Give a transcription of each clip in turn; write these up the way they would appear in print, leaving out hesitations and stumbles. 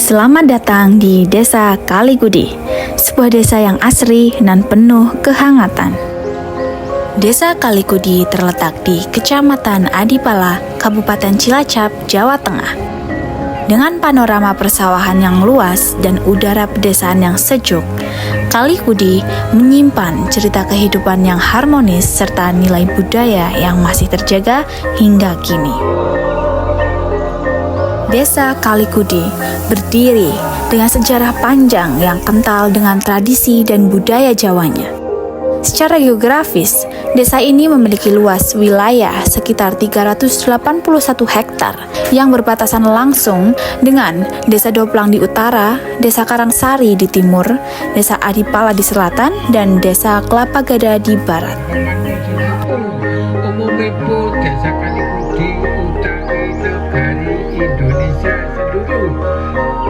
Selamat datang di Desa Kaligudi, sebuah desa yang asri dan penuh kehangatan. Desa Kaligudi terletak di Kecamatan Adipala, Kabupaten Cilacap, Jawa Tengah. Dengan panorama persawahan yang luas dan udara pedesaan yang sejuk, Kaligudi menyimpan cerita kehidupan yang harmonis serta nilai budaya yang masih terjaga hingga kini. Desa Kaligudi berdiri dengan sejarah panjang yang kental dengan tradisi dan budaya Jawanya. Secara geografis, desa ini memiliki luas wilayah sekitar 381 hektar yang berbatasan langsung dengan Desa Doplang di utara, Desa Karangsari di timur, Desa Adipala di selatan, dan Desa Kelapa Gada di barat. Umumipun Desa Kaligudi utawi negari Indonesia seluruh.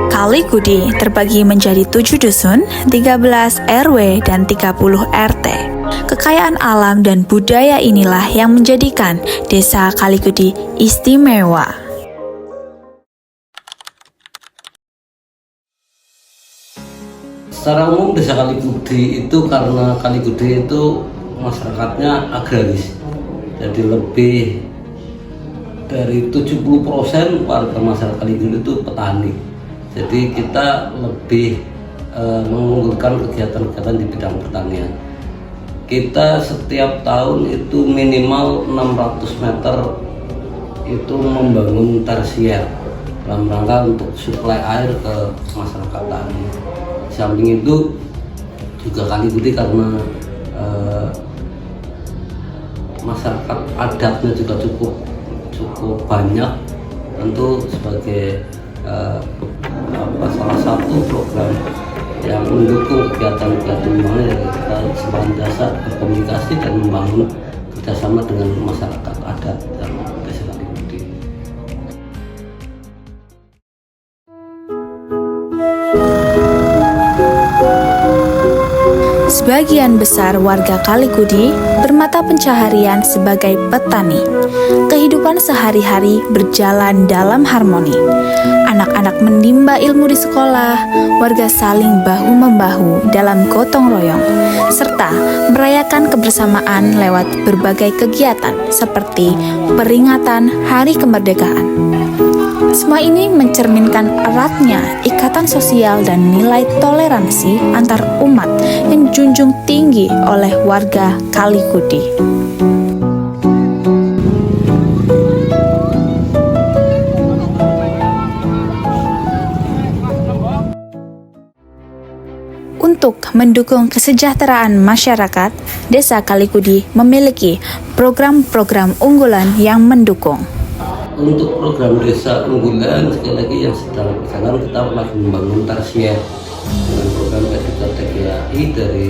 Kaligudi terbagi menjadi 7 dusun, 13 RW, dan 30 RT. Kekayaan alam dan budaya inilah yang menjadikan Desa Kaligudi istimewa. Secara umum Desa Kaligudi itu karena Kaligudi itu masyarakatnya agraris. Jadi lebih dari 70% warga masyarakat Kaligudi itu petani. Jadi kita lebih mengunggulkan kegiatan-kegiatan di bidang pertanian. Kita setiap tahun itu minimal 600 meter itu membangun tersier dalam rangka untuk suplai air ke masyarakat tani. Di samping itu juga Kaligudi karena masyarakat adatnya juga cukup banyak, tentu sebagai salah satu program yang mendukung kegiatan-kegiatan pembangunan yang kita senantiasa berkomunikasi dan membangun kerjasama dengan masyarakat adat dan Desa Kaligudi. Sebagian besar warga Kaligudi bermata pencaharian sebagai petani. Kehidupan sehari-hari berjalan dalam harmoni. Anak-anak menimba ilmu di sekolah, warga saling bahu-membahu dalam gotong royong, serta merayakan kebersamaan lewat berbagai kegiatan seperti peringatan Hari Kemerdekaan. Semua ini mencerminkan eratnya ikatan sosial dan nilai toleransi antar umat yang dijunjung tinggi oleh warga Kaligudi. Untuk mendukung kesejahteraan masyarakat, Desa Kaligudi memiliki program-program unggulan yang mendukung. Untuk program desa unggulan, sekali lagi yang sedang berjalan, kita lagi membangun tersier dengan program TGAI dari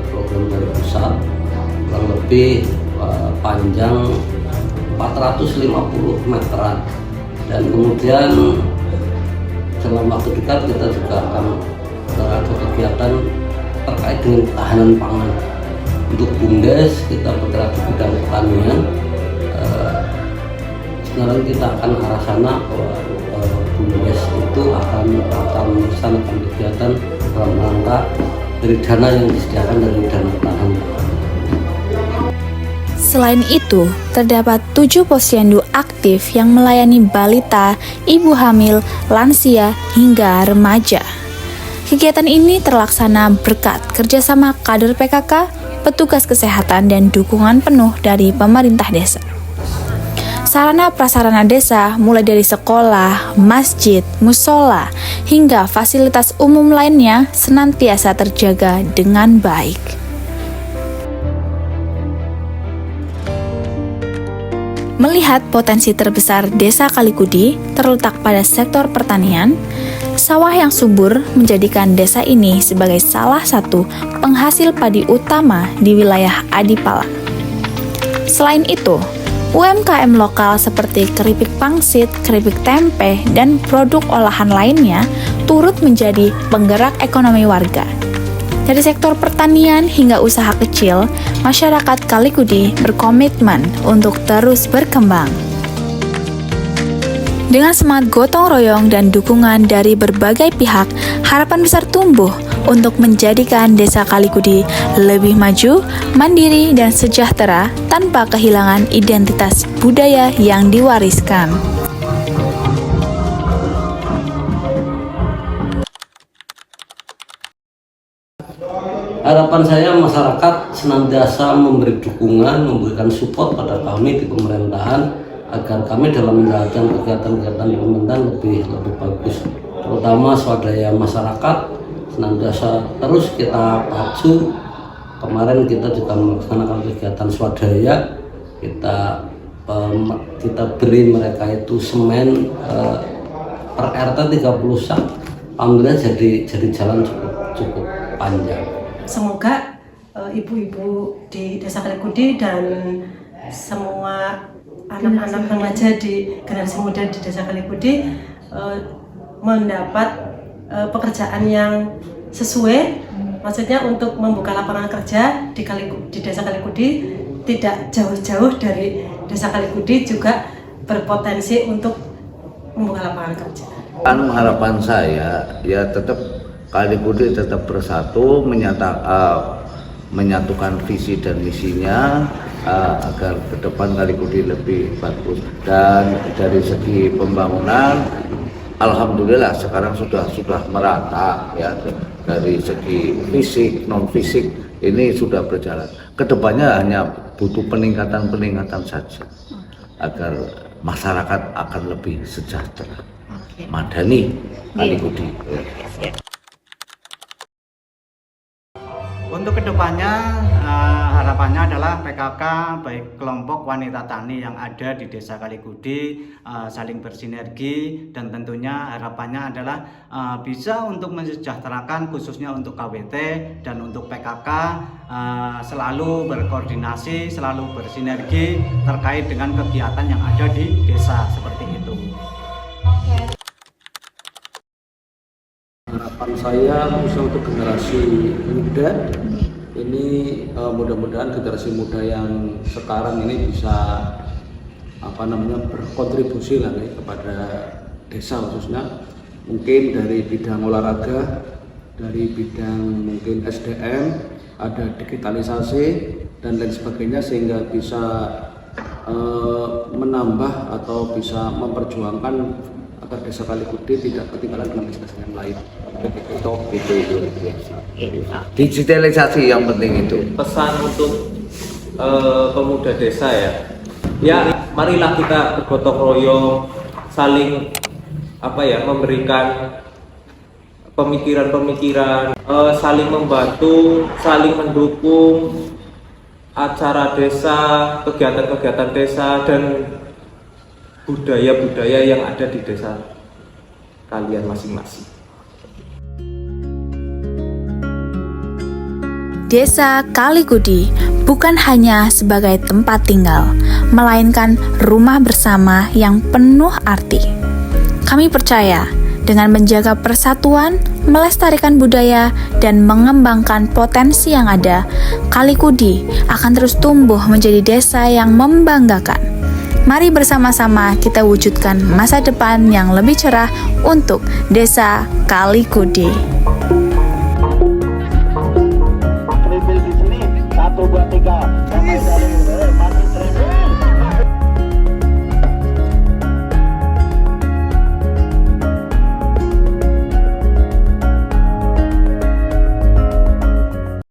program dari pusat, kurang lebih panjang 450 meteran, dan kemudian dalam waktu dekat kita juga akan ada kegiatan terkait dengan ketahanan pangan. Untuk BUMDes kita bergerak di bidang pertanian. Sekarang kita akan arah sana bahwa BUMDes itu akan melaksanakan kegiatan dalam rangka dari dana yang disediakan dari dana ketahanan. Selain itu, terdapat 7 posyandu aktif yang melayani balita, ibu hamil, lansia, hingga remaja. Kegiatan ini terlaksana berkat kerjasama kader PKK, petugas kesehatan, dan dukungan penuh dari pemerintah desa. Sarana prasarana desa mulai dari sekolah, masjid, musola, hingga fasilitas umum lainnya senantiasa terjaga dengan baik. Melihat potensi terbesar Desa Kaligudi terletak pada sektor pertanian, sawah yang subur menjadikan desa ini sebagai salah satu penghasil padi utama di wilayah Adipala. Selain itu, UMKM lokal seperti keripik pangsit, keripik tempe, dan produk olahan lainnya turut menjadi penggerak ekonomi warga. Dari sektor pertanian hingga usaha kecil, masyarakat Kaligudi berkomitmen untuk terus berkembang. Dengan semangat gotong royong dan dukungan dari berbagai pihak, harapan besar tumbuh untuk menjadikan Desa Kalikudi lebih maju, mandiri, dan sejahtera tanpa kehilangan identitas budaya yang diwariskan. Harapan saya masyarakat senantiasa memberi dukungan, memberikan support pada kami di pemerintahan agar kami dalam menjalankan kegiatan-kegiatan di pemerintahan lebih bagus, terutama swadaya masyarakat senantiasa terus kita pacu. Kemarin kita juga melaksanakan kegiatan swadaya, kita beri mereka itu semen per RT 30 sak, alhamdulillah jadi jalan cukup panjang. Semoga ibu-ibu di Desa Kalikudi dan semua anak-anak remaja di generasi muda di Desa Kalikudi mendapat pekerjaan yang sesuai, maksudnya untuk membuka lapangan kerja di Desa Kalikudi, tidak jauh-jauh dari Desa Kalikudi juga berpotensi untuk membuka lapangan kerja. Harapan saya ya tetap Kalikudi tetap bersatu, menyatukan visi dan misinya agar ke depan Kalikudi lebih bagus. Dan dari segi pembangunan, alhamdulillah sekarang sudah merata ya, dari segi fisik non fisik ini sudah berjalan. Kedepannya hanya butuh peningkatan saja agar masyarakat akan lebih sejahtera, madani Kalikudi. Untuk kedepannya harapannya adalah PKK baik kelompok wanita tani yang ada di Desa Kalikudi saling bersinergi, dan tentunya harapannya adalah bisa untuk mensejahterakan khususnya untuk KWT dan untuk PKK selalu berkoordinasi, selalu bersinergi terkait dengan kegiatan yang ada di desa seperti itu. Harapan saya khususnya untuk generasi muda ini, mudah-mudahan generasi muda yang sekarang ini bisa berkontribusi lah kepada desa, khususnya mungkin dari bidang olahraga, dari bidang mungkin SDM, ada digitalisasi dan lain sebagainya, sehingga bisa menambah atau bisa memperjuangkan agar Desa Kalikudi tidak ketinggalan dengan desa yang lain. Itu digitalisasi yang penting itu. Pesan untuk pemuda desa ya, marilah kita bergotong royong, saling memberikan pemikiran, saling membantu, saling mendukung acara desa, kegiatan-kegiatan desa, dan budaya-budaya yang ada di desa kalian masing-masing. Desa Kalikudi bukan hanya sebagai tempat tinggal, melainkan rumah bersama yang penuh arti. Kami percaya dengan menjaga persatuan, melestarikan budaya, dan mengembangkan potensi yang ada, Kalikudi akan terus tumbuh menjadi desa yang membanggakan. Mari bersama-sama kita wujudkan masa depan yang lebih cerah untuk Desa Kalikudi.